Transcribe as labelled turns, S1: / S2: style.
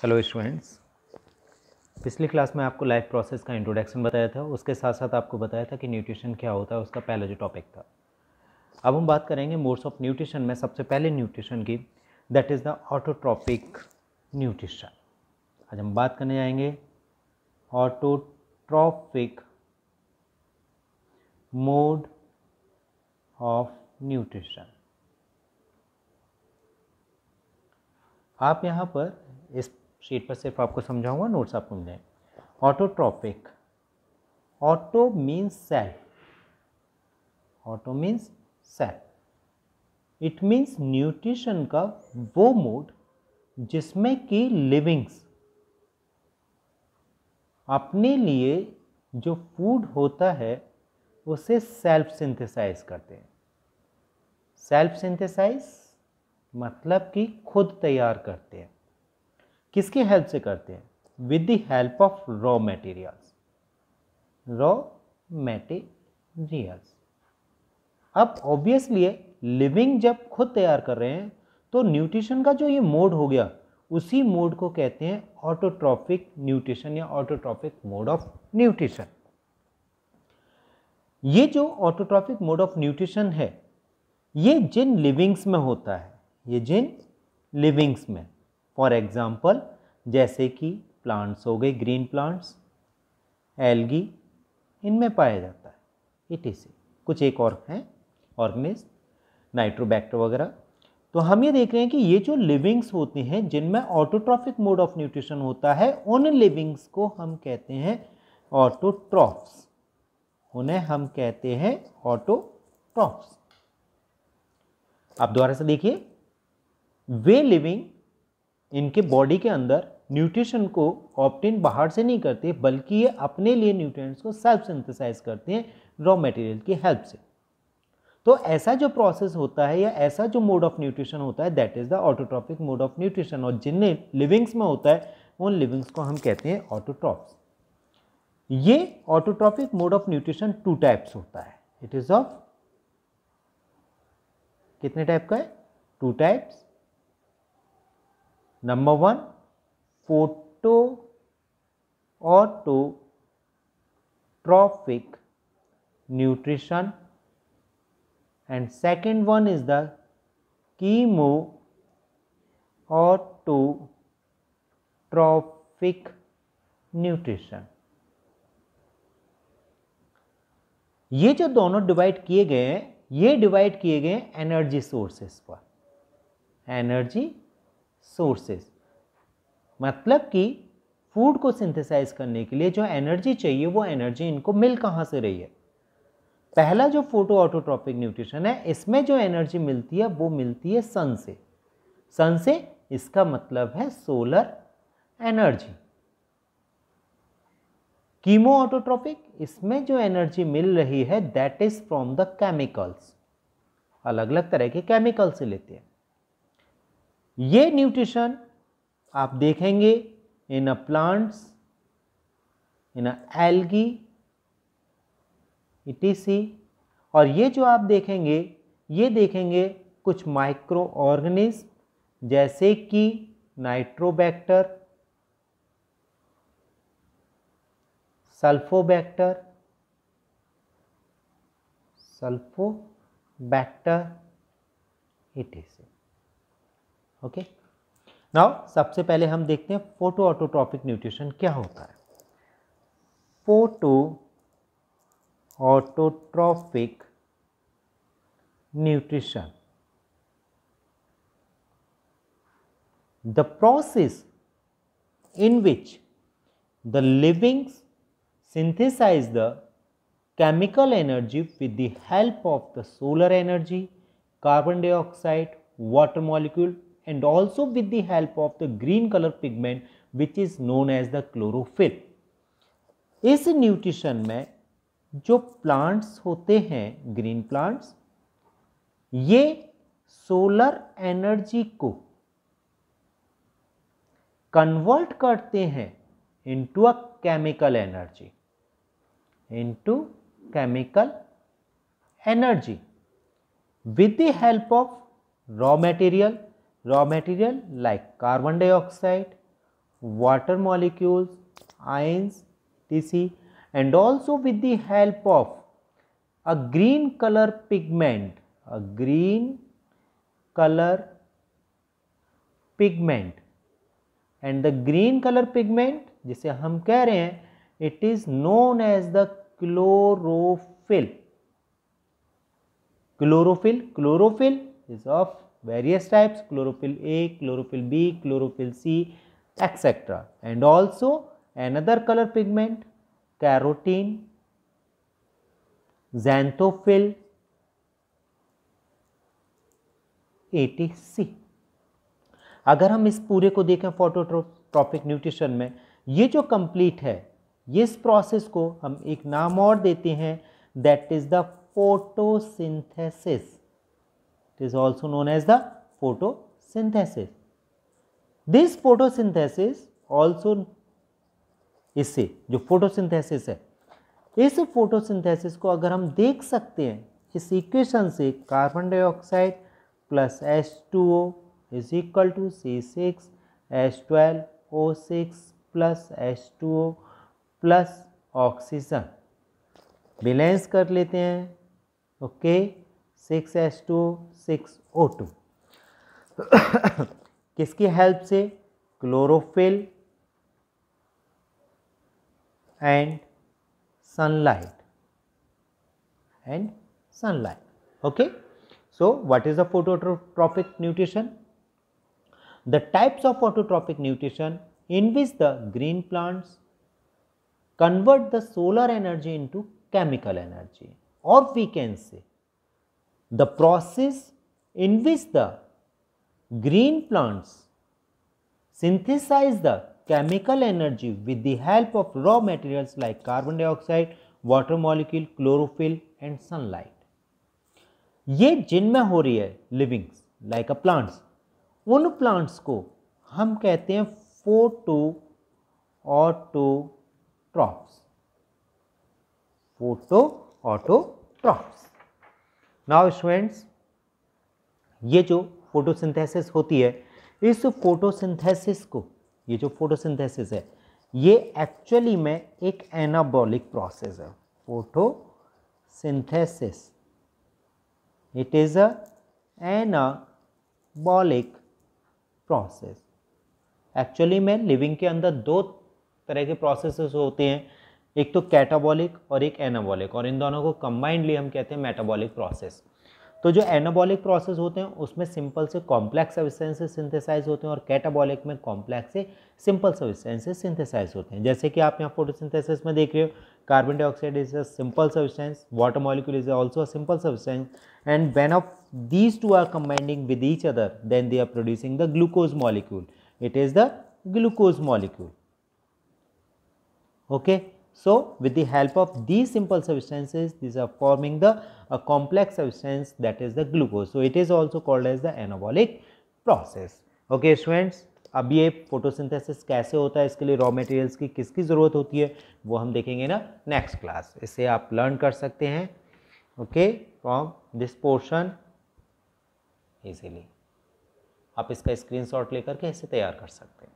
S1: Hello students, पिछली class में आपको लाइफ प्रोसेस का इंट्रोडक्शन बताया था। उसके साथ साथ आपको बताया था कि न्यूट्रिशन क्या होता है, उसका पहला जो टॉपिक था। अब हम बात करेंगे मोड्स ऑफ न्यूट्रिशन में सबसे पहले न्यूट्रिशन की, that is the autotrophic nutrition. आज हम बात करने जाएंगे ऑटोट्रॉपिक मोड ऑफ न्यूट्रिशन। आप यहाँ पर इस शीट पर सिर्फ आपको समझाऊंगा, नोट्स आप समझ जाएं। Autotrophic, auto means self, auto means self, it means nutrition का वो मोड जिसमें कि लिविंग्स अपने लिए जो फूड होता है उसे सेल्फ सिंथेसाइज करते हैं। सेल्फ सिंथेसाइज मतलब कि खुद तैयार करते हैं। किसकी हेल्प से करते हैं? With the help of raw materials. Raw materials. अब ऑब्वियसली लिविंग जब खुद तैयार कर रहे हैं तो न्यूट्रिशन का जो ये मोड हो गया, उसी मोड को कहते हैं ऑटोट्रॉपिक न्यूट्रिशन या ऑटोट्रॉपिक मोड ऑफ न्यूट्रिशन। ये जो ऑटोट्रॉपिक मोड ऑफ न्यूट्रिशन है, ये जिन लिविंग्स में होता है, ये जिन लिविंग्स में, फॉर एग्जाम्पल जैसे कि प्लांट्स हो गए, ग्रीन प्लांट्स, एल्गी, इनमें पाया जाता है। इटीसी कुछ एक और हैं ऑर्गेनिज्म, नाइट्रोबैक्टर वगैरह। तो हम ये देख रहे हैं कि ये जो लिविंग्स होती हैं जिनमें ऑटोट्रॉपिक मोड ऑफ न्यूट्रिशन होता है, उन लिविंग्स को हम कहते हैं ऑटोट्रॉफ्स। उन्हें हम कहते हैं ऑटोट्रॉफ्स। आप दोबारा से देखिए, वे लिविंग इनके बॉडी के अंदर न्यूट्रिशन को ऑब्टेन बाहर से नहीं करते, बल्कि ये अपने लिए न्यूट्रिएंट्स को सेल्फ सिंथेसाइज करते हैं रॉ मटेरियल की हेल्प से। तो ऐसा जो प्रोसेस होता है या ऐसा जो मोड ऑफ न्यूट्रिशन होता है, that is the autotrophic mode of nutrition. और जिन लिविंग्स में होता है, उन लिविंग्स को हम कहते हैं ऑटोट्रॉफ्स। ये autotrophic mode of nutrition two types होता है। इट इज ऑफ कितने टाइप का है? Two types. Number one, photo autotrophic nutrition, and second one is the chemo autotrophic nutrition। ये जो दोनों डिवाइड किए गए हैं, ये डिवाइड किए गए हैं एनर्जी सोर्सेस पर। एनर्जी सोर्सेस मतलब कि फूड को सिंथेसाइज करने के लिए जो एनर्जी चाहिए, वो एनर्जी इनको मिल कहाँ से रही है? पहला जो फोटो ऑटोट्रॉपिक न्यूट्रिशन है, इसमें जो एनर्जी मिलती है वो मिलती है सन से। सन से इसका मतलब है सोलर एनर्जी। कीमो ऑटोट्रॉपिक, इसमें जो एनर्जी मिल रही है that is from the chemicals. अलग अलग तरह के केमिकल से लेते हैं। ये न्यूट्रिशन आप देखेंगे इन अ प्लांट्स, इन अ एल्गी, इटीसी। और ये जो आप देखेंगे, ये देखेंगे कुछ माइक्रो ऑर्गेनिज्म जैसे कि नाइट्रोबैक्टर, सल्फोबैक्टर, इटीसी। ओके, नाउ सबसे पहले हम देखते हैं फोटो ऑटोट्रॉपिक न्यूट्रिशन क्या होता है। Photo autotrophic nutrition, the process in which the livings synthesize the chemical energy with the help of the solar energy, carbon dioxide, water molecule, and also with the help of the green color pigment which is known as the chlorophyll। इस nutrition में जो plants होते हैं, green plants, ये solar energy को convert करते हैं into a chemical energy, into chemical energy with the help of raw material like carbon dioxide, water molecules, ions, Tc, and also with the help of a green color pigment, and the green color pigment जिसे हम कह रहे हैं, it is known as the chlorophyll. Chlorophyll is of various types: chlorophyll A, chlorophyll B, chlorophyll C, etc. And also another color pigment, carotene, xanthophyll, etc. अगर हम इस पूरे को देखें फोटोट्रॉपिक न्यूट्रिशन में, ये जो कंप्लीट है, इस प्रोसेस को हम एक नाम और देते हैं, that is the photosynthesis. It is also known as the photosynthesis. This photosynthesis also, इससे जो photosynthesis है, इस photosynthesis को अगर हम देख सकते हैं इस इक्वेशन से, carbon dioxide plus H2O is equal to C6H12O6 plus H2O plus oxygen, balance कर लेते हैं, ओके, 6H2O 6O2 किसकी हेल्प से? Chlorophyll and sunlight, okay. So what is the phototropic nutrition? The types of phototropic nutrition in which the green plants convert the solar energy into chemical energy, or we can say the process in which the green plants synthesize the chemical energy with the help of raw materials like carbon dioxide, water molecule, chlorophyll and sunlight. ये जिनमें हो रही है livings like अ plants, उन plants को हम कहते हैं फोटो ऑटोट्रॉप्स. नाउ स्टूडेंट्स, ये जो फोटोसिंथेसिस होती है, इस फोटोसिंथेसिस को, ये जो फोटोसिंथेसिस है, ये एक्चुअली में एक एनाबॉलिक प्रोसेस है. Photosynthesis, it is a anabolic process. Actually में लिविंग के अंदर दो तरह के प्रोसेसेस होते हैं, एक तो कैटाबॉलिक और एक एनाबॉलिक, और इन दोनों को कंबाइंडली हम कहते हैं मेटाबॉलिक प्रोसेस. तो जो एनाबॉलिक प्रोसेस होते हैं उसमें सिंपल से कॉम्प्लेक्स सब्सटेंसेस सिंथेसाइज होते हैं, और कैटाबॉलिक में कॉम्प्लेक्स से सिंपल सब्सटेंसेस सिंथेसाइज होते हैं. जैसे कि आप यहाँ फोटोसिंथेसिस में देख रहे हो, carbon dioxide is a simple substance, water molecule is also a simple substance, and when of these two are combining with each other, then they are producing the glucose molecule. It is the glucose molecule. Okay, so with the help of these simple substances, these are forming the a complex substance, that is the glucose. So it is also called as the anabolic process. Okay students, अब ये photosynthesis कैसे होता है, इसके लिए raw materials की किसकी ज़रूरत होती है, वो हम देखेंगे ना नेक्स्ट क्लास. इसे आप लर्न कर सकते हैं, okay, from this portion easily. आप इसका स्क्रीनशॉट लेकर के इसे तैयार कर सकते हैं.